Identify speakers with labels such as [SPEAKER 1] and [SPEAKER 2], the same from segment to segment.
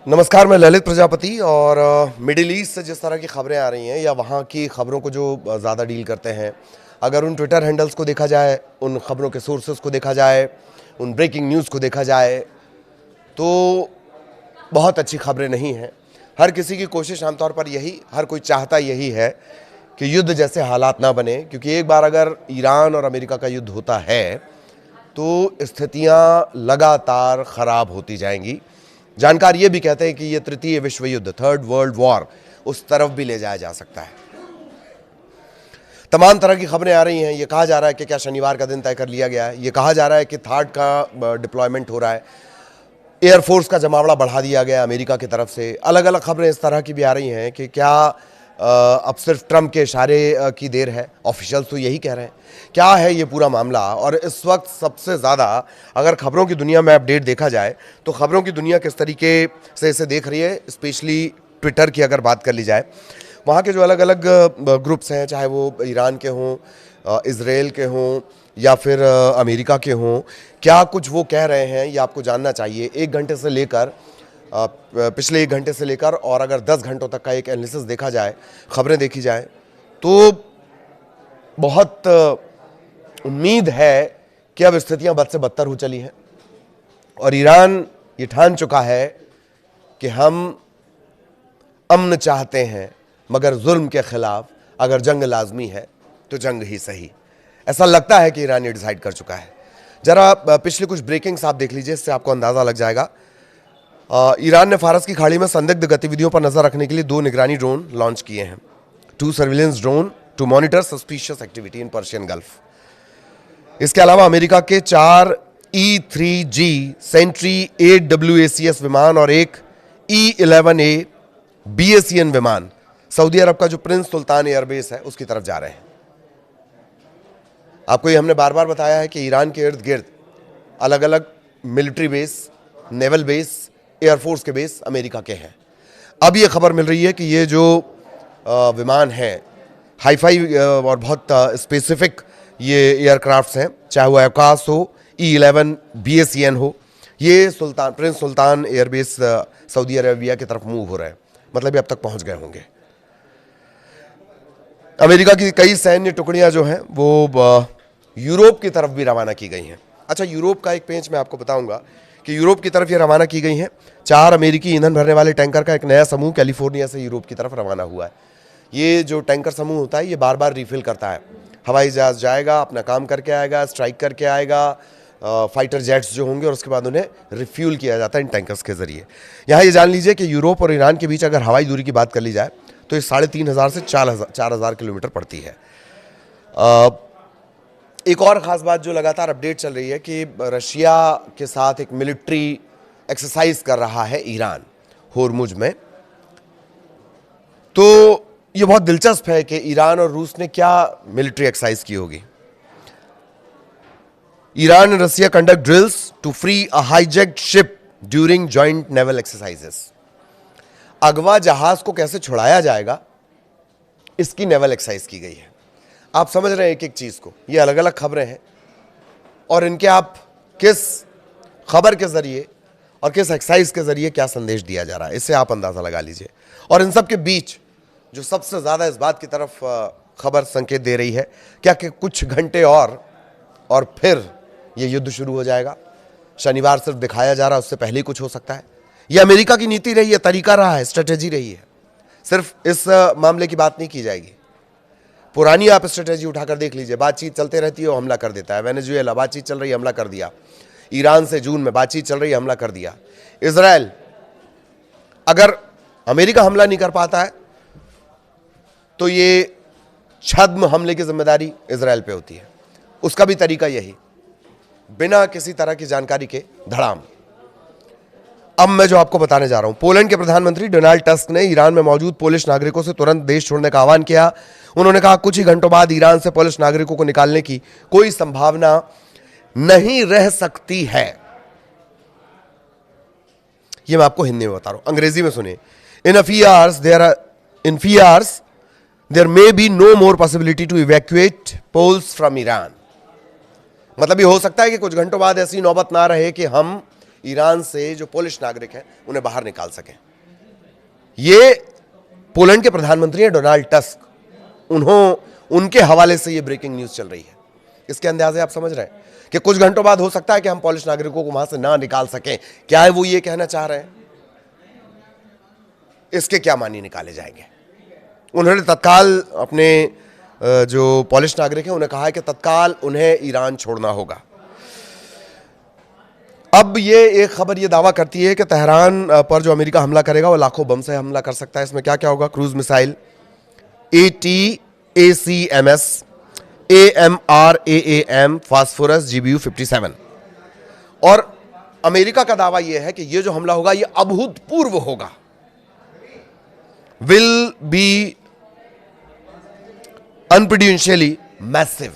[SPEAKER 1] नमस्कार, मैं ललित प्रजापति। और मिडिल ईस्ट से जिस तरह की खबरें आ रही हैं या वहाँ की खबरों को जो ज़्यादा डील करते हैं, अगर उन ट्विटर हैंडल्स को देखा जाए, उन खबरों के सोर्सेस को देखा जाए, उन ब्रेकिंग न्यूज़ को देखा जाए, तो बहुत अच्छी खबरें नहीं हैं। हर किसी की कोशिश आमतौर पर हर कोई चाहता यही है कि युद्ध जैसे हालात ना बने, क्योंकि एक बार अगर ईरान और अमेरिका का युद्ध होता है तो स्थितियाँ लगातार ख़राब होती जाएंगी। जानकार ये भी कहते हैं कि ये तृतीय विश्व युद्ध, थर्ड वर्ल्ड वॉर, उस तरफ भी ले जाया जा सकता है। तमाम तरह की खबरें आ रही हैं। ये कहा जा रहा है कि क्या शनिवार का दिन तय कर लिया गया है, ये कहा जा रहा है कि थार्ड का डिप्लॉयमेंट हो रहा है, एयरफोर्स का जमावड़ा बढ़ा दिया गया अमेरिका की तरफ से। अलग अलग खबरें इस तरह की भी आ रही हैं कि क्या अब सिर्फ ट्रंप के इशारे की देर है। ऑफिशियल्स तो यही कह रहे हैं। क्या है ये पूरा मामला? और इस वक्त सबसे ज़्यादा अगर खबरों की दुनिया में अपडेट देखा जाए तो खबरों की दुनिया किस तरीके से इसे देख रही है, स्पेशली ट्विटर की अगर बात कर ली जाए, वहाँ के जो अलग अलग ग्रुप्स हैं, चाहे वो ईरान के हों, इजराइल के हों या फिर अमेरिका के हों, क्या कुछ वो कह रहे हैं ये आपको जानना चाहिए। पिछले 1 घंटे से लेकर और अगर 10 घंटों तक का एक एनालिसिस देखा जाए, खबरें देखी जाए, तो बहुत उम्मीद है कि अब स्थितियां बद से बदतर हो चली हैं और ईरान ये ठान चुका है कि हम अमन चाहते हैं, मगर जुल्म के खिलाफ अगर जंग लाजमी है तो जंग ही सही। ऐसा लगता है कि ईरान ये डिसाइड कर चुका है। जरा पिछले कुछ ब्रेकिंग्स आप देख लीजिए, इससे आपको अंदाज़ा लग जाएगा। ईरान ने फारस की खाड़ी में संदिग्ध गतिविधियों पर नजर रखने के लिए 2 निगरानी ड्रोन लॉन्च किए हैं। 2 surveillance drone to monitor suspicious activity in Persian Gulf. इसके अलावा अमेरिका के 4 E-3G सेंट्री AWACS विमान और एक E-11A BACN विमान सऊदी अरब का जो प्रिंस सुल्तान एयरबेस है उसकी तरफ जा रहे हैं। आपको ये हमने बार बार बताया है कि ईरान के इर्द गिर्द अलग अलग military base, naval base, air force के बेस अमेरिका के हैं। अब ये खबर मिल रही है कि ये जो विमान हैं, हाईफाई और बहुत स्पेसिफिक ये एयरक्राफ्ट्स हैं, चाहे वो आकाश हो, E-11 BACN हो, ये प्रिंस सुल्तान एयरबेस सऊदी अरेबिया की तरफ मूव हो रहे हैं। मतलब ये अब तक पहुंच गए होंगे। अमेरिका की कई सैन्य टुकड़ियां जो हैं वो यूरोप की तरफ भी रवाना की गई हैं। अच्छा, यूरोप का एक पेज मैं आपको बताऊंगा कि यूरोप की तरफ ये रवाना की गई हैं। 4 अमेरिकी ईंधन भरने वाले टैंकर का एक नया समूह कैलिफोर्निया से यूरोप की तरफ रवाना हुआ है। ये जो टैंकर समूह होता है ये बार बार रिफिल करता है। हवाई जहाज जाएगा, अपना काम करके आएगा, स्ट्राइक करके आएगा, फाइटर जेट्स जो होंगे, और उसके बाद उन्हें रिफ्यूल किया जाता है इन टैंकर्स के जरिए। यहाँ ये जान लीजिए कि यूरोप और ईरान के बीच अगर हवाई दूरी की बात कर ली जाए तो ये 3,500 से 4,000 किलोमीटर पड़ती है। एक और ख़ास बात जो लगातार अपडेट चल रही है कि रशिया के साथ एक मिलिट्री एक्सरसाइज कर रहा है ईरान होर्मुज में। तो ये बहुत दिलचस्प है कि ईरान और रूस ने क्या मिलिट्री एक्सरसाइज की होगी। Iran and Russia conduct drills to free a hijacked ship during joint naval exercises. अगवा जहाज को कैसे छुड़ाया जाएगा, इसकी नेवल एक्सरसाइज की गई है। आप समझ रहे हैं एक एक चीज को। ये अलग अलग खबरें हैं और इनके आप किस खबर के जरिए और किस एक्सरसाइज के जरिए क्या संदेश दिया जा रहा है, इससे आप अंदाजा लगा लीजिए। और इन सब के बीच जो सबसे ज्यादा इस बात की तरफ खबर संकेत दे रही है, क्या कि कुछ घंटे और फिर ये युद्ध शुरू हो जाएगा। शनिवार सिर्फ दिखाया जा रहा है, उससे पहले ही कुछ हो सकता है। यह अमेरिका की नीति रही है, तरीका रहा है, स्ट्रेटेजी रही है। सिर्फ इस मामले की बात नहीं की जाएगी। पुरानी आप स्ट्रेटेजी उठाकर देख लीजिए, बातचीत चलते रहती है, वो हमला कर देता है। वेनेजुएला बातचीत चल रही है, हमला कर दिया। ईरान से जून में बातचीत चल रही है, हमला कर दिया। इजराइल, अगर अमेरिका हमला नहीं कर पाता है तो ये छद्म हमले की जिम्मेदारी इजराइल पे होती है। उसका भी तरीका यही, बिना किसी तरह की जानकारी के धड़ाम। अब मैं जो आपको बताने जा रहा हूं, पोलैंड के प्रधानमंत्री डोनाल्ड टस्क ने ईरान में मौजूद पोलिश नागरिकों से तुरंत देश छोड़ने का आह्वान किया। उन्होंने कहा कुछ ही घंटों बाद ईरान से पोलिश नागरिकों को निकालने की कोई संभावना नहीं रह सकती है। यह मैं आपको हिंदी में बता रहा हूं, अंग्रेजी में सुनिए। इन few hours there may be no more possibility to evacuate Poles from Iran। मतलब ये हो सकता है कि कुछ घंटों बाद ऐसी नौबत ना रहे कि हम ईरान से जो पोलिश नागरिक हैं उन्हें बाहर निकाल सकें। ये पोलैंड के प्रधानमंत्री हैं डोनाल्ड टस्क, उनके हवाले से ये ब्रेकिंग न्यूज चल रही है। इसके अंदाजे आप समझ रहे हैं कि कुछ घंटों बाद हो सकता है कि हम पोलिश नागरिकों को वहां से ना निकाल सकें। क्या है वो ये कहना चाह रहे हैं, इसके क्या मानी निकाले जाएंगे। उन्होंने तत्काल अपने जो पोलिश नागरिक हैं उन्हें कहा है कि तत्काल उन्हें ईरान छोड़ना होगा। अब ये एक खबर ये दावा करती है कि तेहरान पर जो अमेरिका हमला करेगा वो लाखों बम से हमला कर सकता है। इसमें क्या क्या होगा? Cruise missile ATACMS, AMRAAM, phosphorus, GBU-57। और अमेरिका का दावा यह है कि ये जो हमला होगा ये अभूतपूर्व होगा, विल बी अनप्रेसिडेंशियली मैसिव।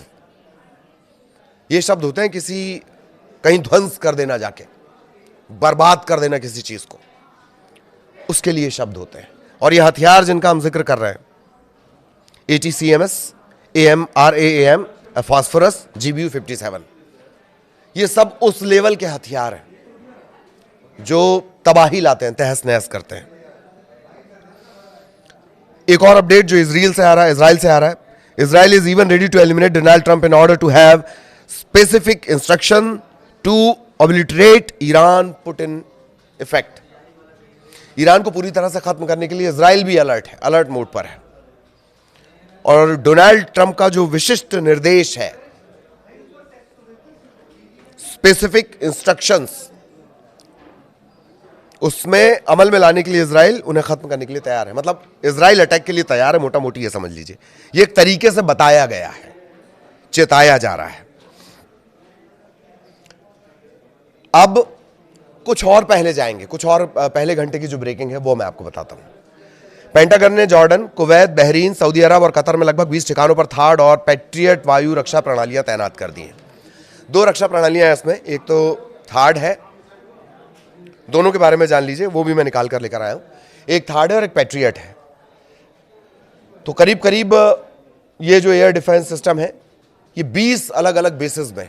[SPEAKER 1] ये शब्द होते हैं किसी कहीं ध्वंस कर देना, जाके बर्बाद कर देना किसी चीज को, उसके लिए शब्द होते हैं। और ये हथियार जिनका हम जिक्र कर रहे हैं, ATCMS, AMRAAM, फास्फोरस, GBU-57, ये सब उस लेवल के हथियार हैं जो तबाही लाते हैं, तहस नहस करते हैं। एक और अपडेट जो इजराइल से आ रहा है, Israel is even ready to eliminate Donald Trump in order to have specific instruction to obliterate Iran put in effect. Iran को पूरी तरह से खत्म करने के लिए इजराइल भी अलर्ट मोड पर है। और डोनाल्ड ट्रंप का जो विशिष्ट निर्देश है, स्पेसिफिक इंस्ट्रक्शंस, उसमें अमल में लाने के लिए इजराइल उन्हें खत्म करने के लिए तैयार है। मतलब इजराइल अटैक के लिए तैयार है, मोटा मोटी ये समझ लीजिए। ये एक तरीके से बताया गया है, चेताया जा रहा है। अब कुछ और पहले जाएंगे, कुछ और पहले घंटे की जो ब्रेकिंग है वो मैं आपको बताता हूं। पेंटागन ने जॉर्डन, कुवैत, बहरीन, सऊदी अरब और कतर में लगभग 20 ठिकानों पर थार्ड और पैट्रियट वायु रक्षा प्रणालियां तैनात कर दी हैं। 2 रक्षा प्रणालियां हैं इसमें, एक तो थार्ड है, दोनों के बारे में जान लीजिए, वो भी मैं निकाल कर लेकर आया हूं। एक थार्ड है और एक पैट्रियट है। तो करीब करीब ये जो एयर डिफेंस सिस्टम है ये 20 अलग अलग बेसिस में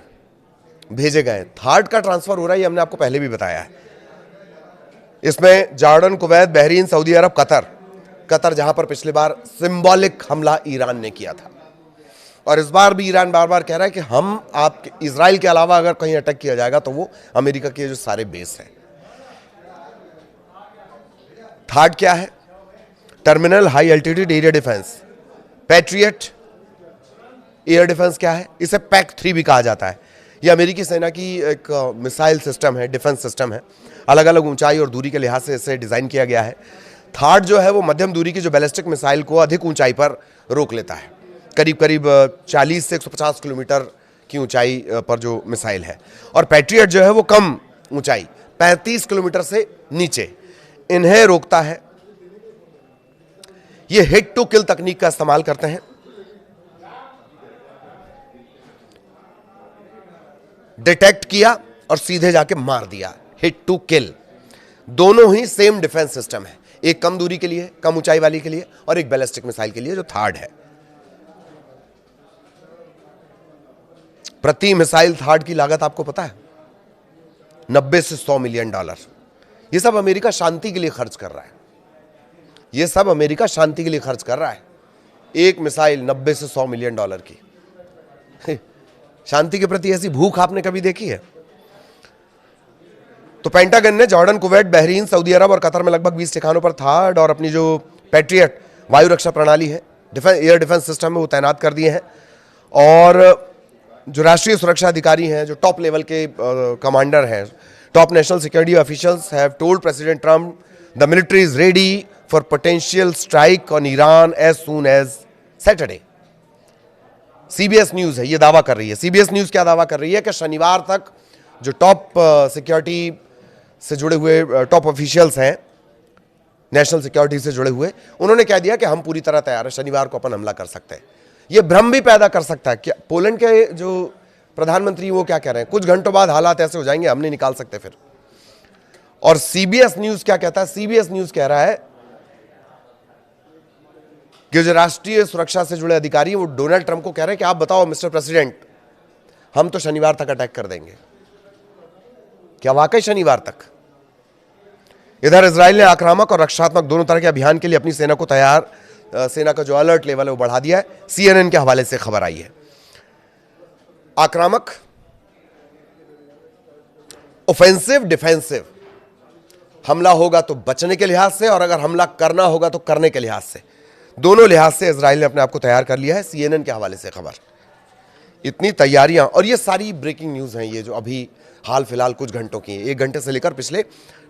[SPEAKER 1] भेजे गए। थार्ड का ट्रांसफर हो रहा है, ये हमने आपको पहले भी बताया है। इसमें जॉर्डन, कुवैत, बहरीन, सऊदी अरब, कतर जहां पर पिछली बार सिंबॉलिक हमला ईरान ने किया था, और इस बार भी ईरान बार बार कह रहा है कि हम आपके इजराइल के अलावा अगर कहीं अटैक किया जाएगा तो वो अमेरिका के जो सारे बेस हैं। थर्ड क्या है? Terminal high altitude area defence. Patriot air defence क्या है? इसे PAC-3 भी कहा जाता है। यह अमेरिकी सेना की एक मिसाइल सिस्टम है, डिफेंस सिस्टम है। अलग अलग ऊंचाई और दूरी के लिहाज से इसे डिजाइन किया गया है। थर्ड जो है वो मध्यम दूरी की जो बैलिस्टिक मिसाइल को अधिक ऊंचाई पर रोक लेता है, करीब करीब 40 से 150 किलोमीटर की ऊंचाई पर जो मिसाइल है। और पैट्रियट जो है वो कम ऊंचाई, 35 किलोमीटर से नीचे, इन्हें रोकता है। ये हिट टू किल तकनीक का इस्तेमाल करते हैं। डिटेक्ट किया और सीधे जाके मार दिया, हिट टू किल। दोनों ही सेम डिफेंस सिस्टम है, एक कम दूरी के लिए, कम ऊंचाई वाली के लिए, और एक बैलिस्टिक मिसाइल के लिए जो थर्ड है। प्रति मिसाइल थर्ड की लागत आपको पता है? 90 से 100 मिलियन डॉलर। ये सब अमेरिका शांति के लिए खर्च कर रहा है। ये सब अमेरिका शांति के लिए खर्च कर रहा है। एक मिसाइल 90 से 100 मिलियन डॉलर की। शांति के प्रति ऐसी भूख आपने कभी देखी है? तो पेंटागन ने जॉर्डन, कुवैत, बहरीन, सऊदी अरब और कतर में लगभग 20 ठिकानों पर थर्ड और अपनी जो पैट्रियट वायु रक्षा प्रणाली है, एयर डिफेंस सिस्टम है, वो तैनात कर दिए हैं। और जो राष्ट्रीय सुरक्षा अधिकारी हैं, जो टॉप लेवल के कमांडर हैं, top national security officials have told President Trump the military is ready for potential strike on Iran as soon as Saturday. CBS News है, ये दावा कर रही है। सीबीएस न्यूज क्या दावा कर रही है कि शनिवार तक जो टॉप सिक्योरिटी से जुड़े हुए टॉप ऑफिशियल्स हैं, नेशनल सिक्योरिटी से जुड़े हुए, उन्होंने कह दिया कि हम पूरी तरह तैयार हैं, शनिवार को अपन हमला कर सकते हैं। ये भ्रम भी पैदा कर सकता है। क्या पोलैंड के जो प्रधानमंत्री वो क्या कह रहे हैं? कुछ घंटों बाद हालात ऐसे हो जाएंगे, हम नहीं निकाल सकते फिर। और सीबीएस न्यूज क्या कहता है? सीबीएस न्यूज कह रहा है कि जो राष्ट्रीय सुरक्षा से जुड़े अधिकारी हैं वो डोनाल्ड ट्रंप को कह रहे हैं कि आप बताओ मिस्टर प्रेसिडेंट, हम तो शनिवार तक अटैक कर देंगे। क्या वाकई शनिवार तक? इधर इजराइल ने आक्रामक और रक्षात्मक दोनों तरह के अभियान के लिए अपनी सेना को तैयार, सेना का जो अलर्ट लेवल है वो बढ़ा दिया है। CNN के हवाले से खबर आई है। आक्रामक, ऑफेंसिव, डिफेंसिव, हमला होगा तो बचने के लिहाज से और अगर हमला करना होगा तो करने के लिहाज से, दोनों लिहाज से इजराइल ने अपने आप को तैयार कर लिया है। CNN के हवाले से खबर। इतनी तैयारियां, और ये सारी ब्रेकिंग न्यूज हैं, ये जो अभी हाल फिलहाल कुछ घंटों की, 1 घंटे से लेकर पिछले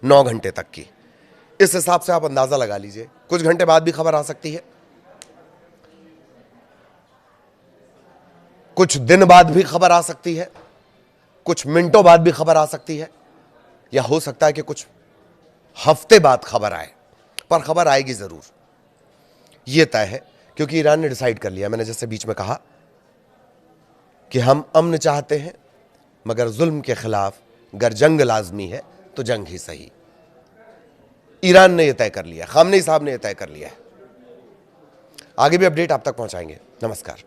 [SPEAKER 1] 9 घंटे तक की। इस हिसाब से आप अंदाजा लगा लीजिए, कुछ घंटे बाद भी खबर आ सकती है, कुछ दिन बाद भी खबर आ सकती है, कुछ मिनटों बाद भी खबर आ सकती है, या हो सकता है कि कुछ हफ्ते बाद खबर आए, पर खबर आएगी जरूर, यह तय है। क्योंकि ईरान ने डिसाइड कर लिया, मैंने जैसे बीच में कहा कि हम अमन चाहते हैं, मगर जुल्म के खिलाफ अगर जंग लाजमी है तो जंग ही सही। ईरान ने यह तय कर लिया, खामनेई साहब ने यह तय कर लिया है। आगे भी अपडेट आप तक पहुंचाएंगे। नमस्कार।